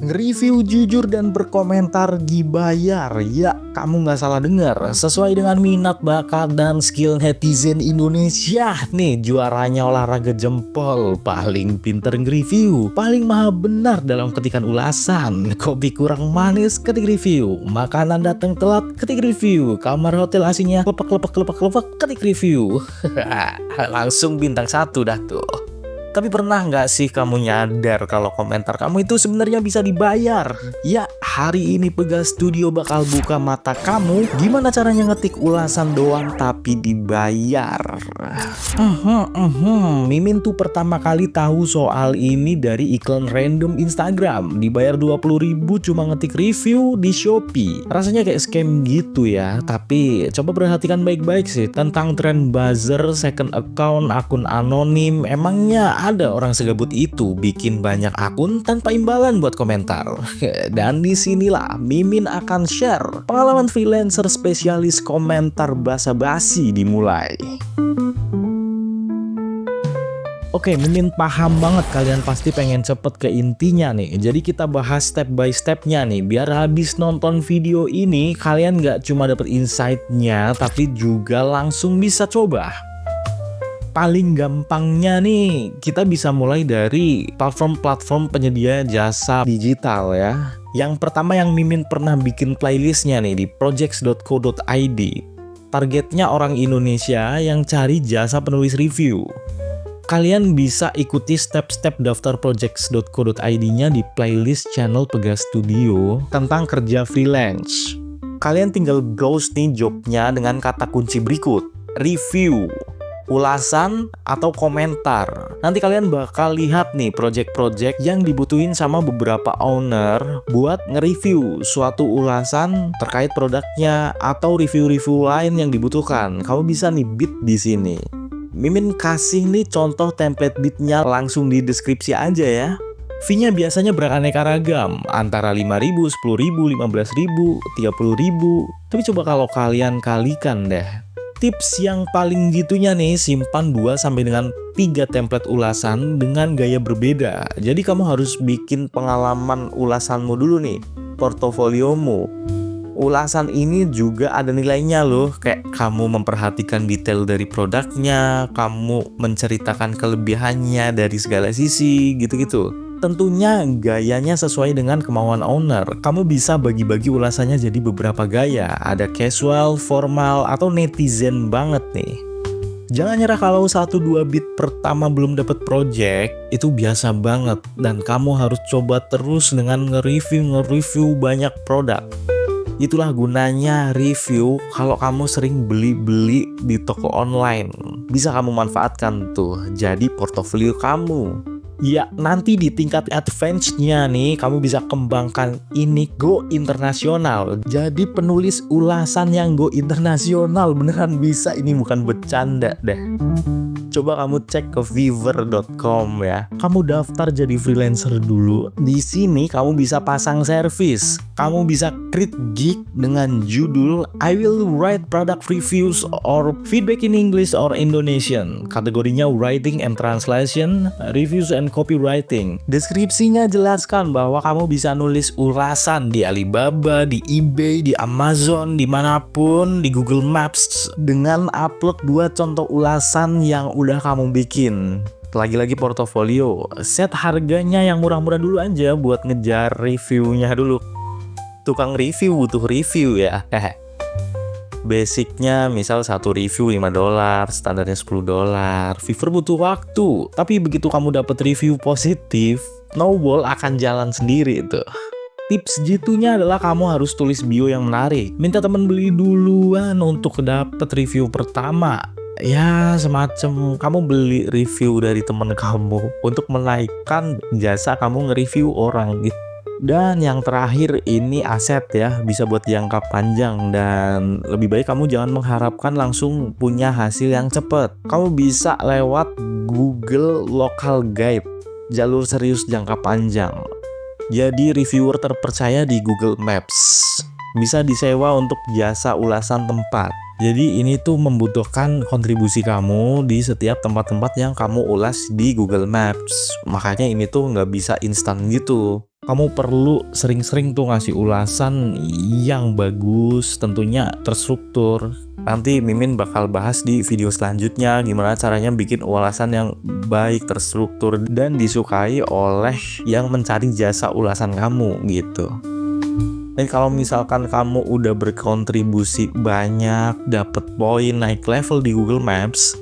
Nge-review jujur dan berkomentar dibayar. Ya, kamu nggak salah dengar. Sesuai dengan minat, bakat, dan skill netizen Indonesia. Nih, juaranya olahraga jempol. Paling pinter nge-review. Paling maha benar dalam ketikan ulasan. Kopi kurang manis, ketik review. Makanan datang telat, ketik review. Kamar hotel AC-nya kelepak, ketik review. Langsung bintang 1 dah tuh. Tapi pernah nggak sih kamu nyadar kalau komentar kamu itu sebenarnya bisa dibayar? Ya, hari ini Pegas Studio bakal buka mata kamu gimana caranya ngetik ulasan doang tapi dibayar. Mimin tuh pertama kali tahu soal ini dari iklan random Instagram. Dibayar 20.000 cuma ngetik review di Shopee. Rasanya kayak scam gitu ya. Tapi coba perhatikan baik-baik sih tentang tren buzzer, second account, akun anonim. Emangnya ada orang segabut itu bikin banyak akun tanpa imbalan buat komentar? Dan disinilah Mimin akan share pengalaman freelancer spesialis komentar basa-basi dimulai. Oke, Mimin paham banget kalian pasti pengen cepet ke intinya nih. Jadi kita bahas step by stepnya nih. Biar habis nonton video ini kalian gak cuma dapet insight-nya, tapi juga langsung bisa coba. Paling gampangnya nih, kita bisa mulai dari platform-platform penyedia jasa digital ya. Yang pertama yang Mimin pernah bikin playlistnya nih di projects.co.id. Targetnya orang Indonesia yang cari jasa penulis review. Kalian bisa ikuti step-step daftar projects.co.id-nya di playlist channel Pegas Studio tentang kerja freelance. Kalian tinggal browse nih jobnya dengan kata kunci berikut: review, ulasan, atau komentar. Nanti kalian bakal lihat nih project-project yang dibutuhin sama beberapa owner buat nge-review suatu ulasan terkait produknya atau review-review lain yang dibutuhkan. Kamu bisa nih bid di sini. Mimin kasih nih contoh template bidnya langsung di deskripsi aja ya. Fee-nya biasanya beraneka ragam, antara 5.000, 10.000, 15.000, 30.000. Tapi coba kalau kalian kalikan deh. Tips yang paling gitunya nih, simpan 2 sampai dengan 3 template ulasan dengan gaya berbeda. Jadi kamu harus bikin pengalaman ulasanmu dulu nih, portofoliomu. Ulasan ini juga ada nilainya loh, kayak kamu memperhatikan detail dari produknya, kamu menceritakan kelebihannya dari segala sisi, gitu-gitu. Tentunya gayanya sesuai dengan kemauan owner. Kamu bisa bagi-bagi ulasannya jadi beberapa gaya. Ada casual, formal, atau netizen banget nih. Jangan nyerah kalau 1-2 bid pertama belum dapat project. Itu biasa banget. Dan kamu harus coba terus dengan nge-review banyak produk. Itulah gunanya review kalau kamu sering beli-beli di toko online. Bisa kamu manfaatkan tuh jadi portofolio kamu. Ya, nanti di tingkat advance-nya nih, kamu bisa kembangkan ini go internasional. Jadi penulis ulasan yang go internasional, beneran bisa, ini bukan bercanda deh. Coba kamu cek ke fiverr.com ya. Kamu daftar jadi freelancer dulu. Di sini kamu bisa pasang service. Kamu bisa create gig dengan judul I will write product reviews or feedback in English or Indonesian. Kategorinya writing and translation, reviews and copywriting. Deskripsinya jelaskan bahwa kamu bisa nulis ulasan di Alibaba, di eBay, di Amazon, dimanapun, di Google Maps, dengan upload 2 contoh ulasan yang udah kamu bikin. Lagi-lagi portofolio, set harganya yang murah-murah dulu aja buat ngejar reviewnya dulu. Tukang review butuh review ya. Basicnya misal 1 review $5, standarnya $10. Fiverr butuh waktu, tapi begitu kamu dapat review positif, snowball akan jalan sendiri tuh. Tips jitunya adalah kamu harus tulis bio yang menarik. Minta temen beli duluan untuk dapat review pertama. Ya, semacam kamu beli review dari temen kamu untuk menaikkan jasa kamu nge-review orang gitu. Dan yang terakhir ini aset ya, bisa buat jangka panjang, dan lebih baik kamu jangan mengharapkan langsung punya hasil yang cepat. Kamu bisa lewat Google Local Guide, jalur serius jangka panjang. Jadi reviewer terpercaya di Google Maps. Bisa disewa untuk jasa ulasan tempat. Jadi ini tuh membutuhkan kontribusi kamu di setiap tempat-tempat yang kamu ulas di Google Maps. Makanya ini tuh nggak bisa instan gitu. kamu perlu sering-sering tuh ngasih ulasan yang bagus, tentunya terstruktur. Nanti Mimin bakal bahas di video selanjutnya gimana caranya bikin ulasan yang baik, terstruktur, dan disukai oleh yang mencari jasa ulasan kamu gitu. Dan kalau misalkan kamu udah berkontribusi banyak, dapet poin, naik level di Google Maps,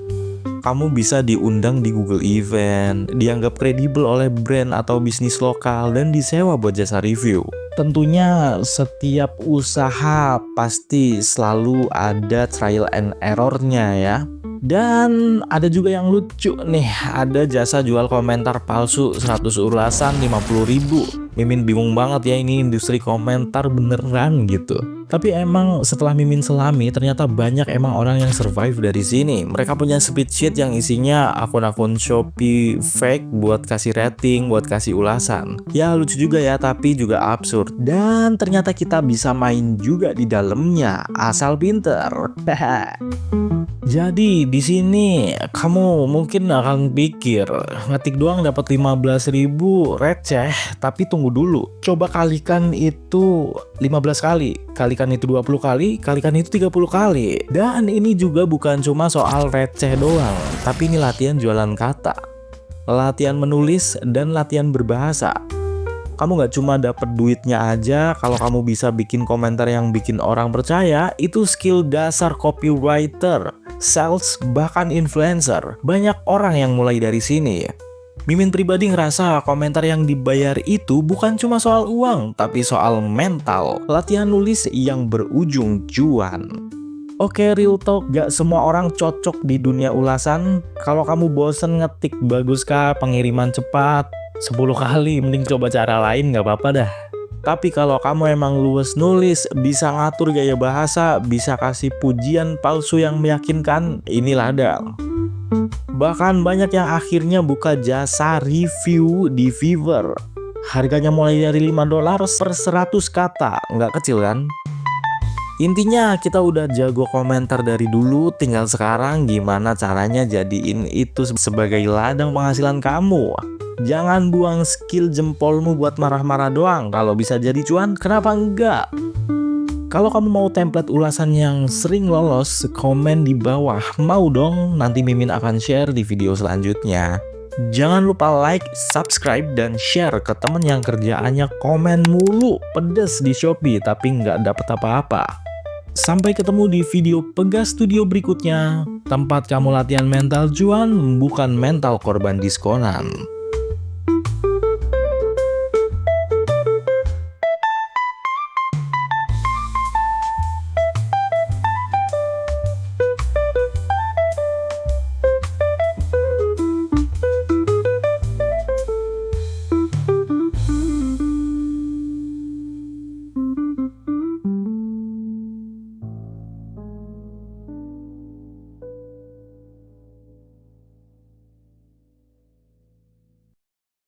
kamu bisa diundang di Google Event, dianggap kredibel oleh brand atau bisnis lokal, dan disewa buat jasa review. Tentunya setiap usaha pasti selalu ada trial and error-nya ya. Dan ada juga yang lucu nih, ada jasa jual komentar palsu 100 ulasan 50.000. Mimin bingung banget ya, ini industri komentar beneran gitu. Tapi emang setelah Mimin selami, ternyata banyak emang orang yang survive dari sini. Mereka punya spreadsheet yang isinya akun-akun Shopee fake buat kasih rating, buat kasih ulasan. Ya lucu juga ya, tapi juga absurd. Dan ternyata kita bisa main juga di dalamnya, asal pinter. Jadi di sini kamu mungkin akan pikir ngetik doang dapat 15.000 receh, tapi tunggu dulu. Coba kalikan itu 15 kali, kalikan itu 20 kali, kalikan itu 30 kali. Dan ini juga bukan cuma soal receh doang, tapi ini latihan jualan kata, latihan menulis, dan latihan berbahasa. Kamu gak cuma dapet duitnya aja kalau kamu bisa bikin komentar yang bikin orang percaya. Itu skill dasar copywriter, sales, bahkan influencer. Banyak orang yang mulai dari sini. Mimin pribadi ngerasa komentar yang dibayar itu bukan cuma soal uang, tapi soal mental, latihan nulis yang berujung cuan. Oke, real talk, gak semua orang cocok di dunia ulasan. Kalau kamu bosen ngetik baguskah pengiriman cepat 10 kali, mending coba cara lain, gak apa-apa dah. Tapi kalau kamu emang luwes nulis, bisa ngatur gaya bahasa, bisa kasih pujian palsu yang meyakinkan, ini ladang. Bahkan banyak yang akhirnya buka jasa review di Fiverr. Harganya mulai dari $5 per 100 kata, nggak kecil kan? Intinya kita udah jago komentar dari dulu, tinggal sekarang gimana caranya jadiin itu sebagai ladang penghasilan kamu. Jangan buang skill jempolmu buat marah-marah doang. Kalau bisa jadi cuan, kenapa enggak? Kalau kamu mau template ulasan yang sering lolos, komen di bawah. Mau dong, nanti Mimin akan share di video selanjutnya. Jangan lupa like, subscribe, dan share ke temen yang kerjaannya komen mulu, pedes di Shopee tapi nggak dapet apa-apa. Sampai ketemu di video Pegas Studio berikutnya, tempat kamu latihan mental cuan, bukan mental korban diskonan.